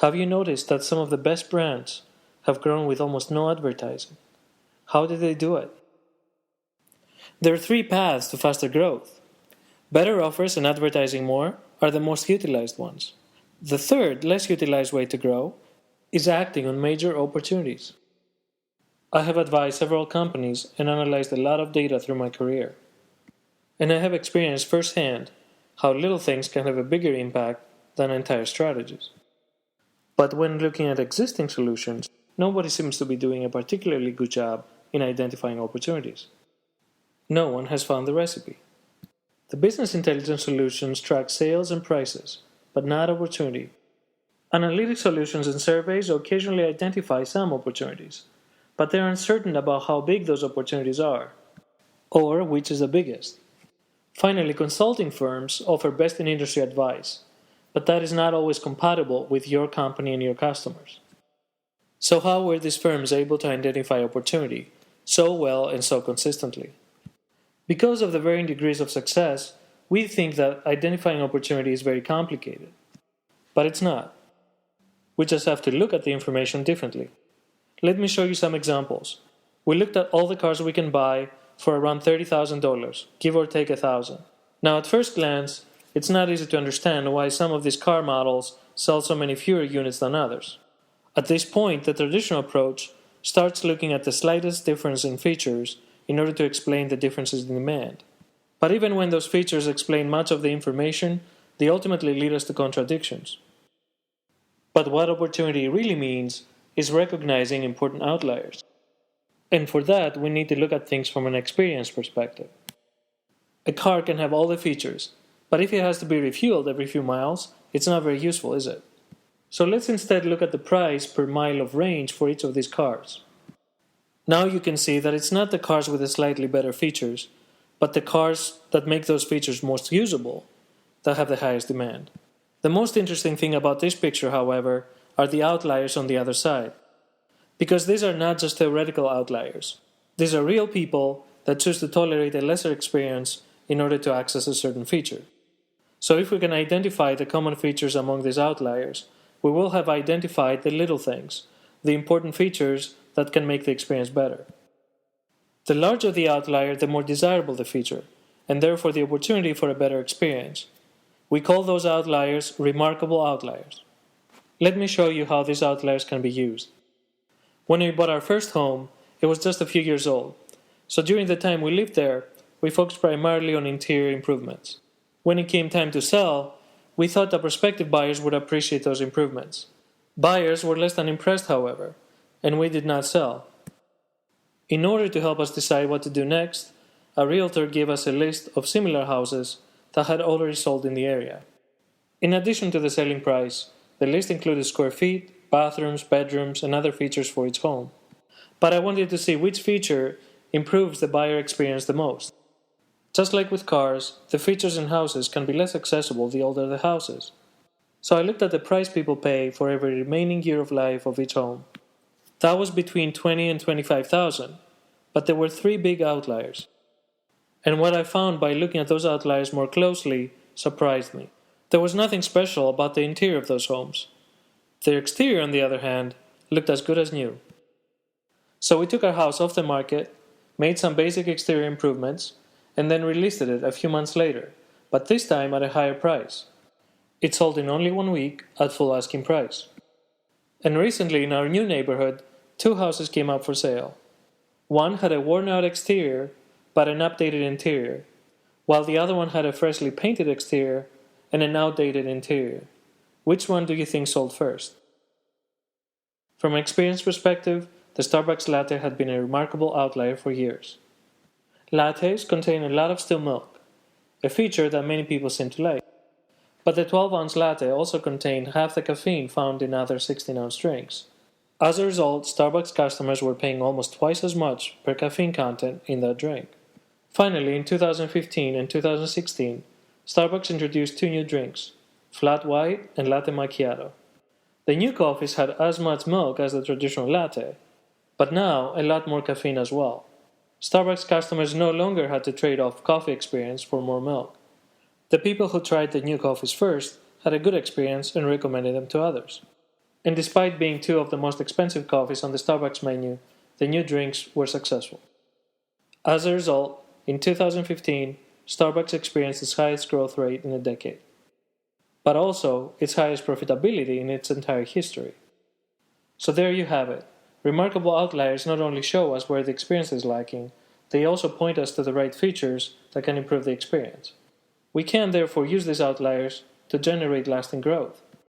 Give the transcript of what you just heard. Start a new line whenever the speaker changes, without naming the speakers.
Have you noticed that some of the best brands have grown with almost no advertising? How did they do it? There are three paths to faster growth. Better offers and advertising more are the most utilized ones. The third, less utilized way to grow is acting on major opportunities. I have advised several companies and analyzed a lot of data through my career. And I have experienced firsthand how little things can have a bigger impact than entire strategies. But when looking at existing solutions, nobody seems to be doing a particularly good job in identifying opportunities. No one has found the recipe. The business intelligence solutions track sales and prices, but not opportunity. Analytic solutions and surveys occasionally identify some opportunities, but they are uncertain about how big those opportunities are, or which is the biggest. Finally, consulting firms offer best-in-industry advice, but that is not always compatible with your company and your customers. So how were these firms able to identify opportunity so well and so consistently? Because of the varying degrees of success, we think that identifying opportunity is very complicated. But it's not. We just have to look at the information differently. Let me show you some examples. We looked at all the cars we can buy for around $30,000, give or take $1,000. Now, at first glance, it's not easy to understand why some of these car models sell so many fewer units than others. At this point, the traditional approach starts looking at the slightest difference in features in order to explain the differences in demand. But even when those features explain much of the information, they ultimately lead us to contradictions. But what opportunity really means is recognizing important outliers. And for that, we need to look at things from an experience perspective. A car can have all the features, but if it has to be refueled every few miles, it's not very useful, is it? So let's instead look at the price per mile of range for each of these cars. Now you can see that it's not the cars with the slightly better features, but the cars that make those features most usable that have the highest demand. The most interesting thing about this picture, however, are the outliers on the other side. Because these are not just theoretical outliers. These are real people that choose to tolerate a lesser experience in order to access a certain feature. So if we can identify the common features among these outliers, we will have identified the little things, the important features that can make the experience better. The larger the outlier, the more desirable the feature, and therefore the opportunity for a better experience. We call those outliers remarkable outliers. Let me show you how these outliers can be used. When we bought our first home, it was just a few years old, so during the time we lived there, we focused primarily on interior improvements. When it came time to sell, we thought that prospective buyers would appreciate those improvements. Buyers were less than impressed, however, and we did not sell. In order to help us decide what to do next, a realtor gave us a list of similar houses that had already sold in the area. In addition to the selling price, the list included square feet, bathrooms, bedrooms, and other features for each home. But I wanted to see which feature improves the buyer experience the most. Just like with cars, the features in houses can be less accessible the older the house is. So I looked at the price people pay for every remaining year of life of each home. That was between $20,000 and $25,000, but there were three big outliers. And what I found by looking at those outliers more closely surprised me. There was nothing special about the interior of those homes. Their exterior, on the other hand, looked as good as new. So we took our house off the market, made some basic exterior improvements, and then relisted it a few months later, but this time at a higher price. It sold in only 1 week at full asking price. And recently in our new neighborhood, 2 houses came up for sale. One had a worn-out exterior, but an updated interior, while the other one had a freshly painted exterior and an outdated interior. Which one do you think sold first? From an experience perspective, the Starbucks latte had been a remarkable outlier for years. Lattes contain a lot of still milk, a feature that many people seem to like. But the 12-ounce latte also contained half the caffeine found in other 16-ounce drinks. As a result, Starbucks customers were paying almost twice as much per caffeine content in that drink. Finally, in 2015 and 2016, Starbucks introduced 2 new drinks, Flat White and Latte Macchiato. The new coffees had as much milk as the traditional latte, but now a lot more caffeine as well. Starbucks customers no longer had to trade off coffee experience for more milk. The people who tried the new coffees first had a good experience and recommended them to others. And despite being two of the most expensive coffees on the Starbucks menu, the new drinks were successful. As a result, in 2015, Starbucks experienced its highest growth rate in a decade, but also its highest profitability in its entire history. So there you have it. Remarkable outliers not only show us where the experience is lacking, they also point us to the right features that can improve the experience. We can therefore use these outliers to generate lasting growth.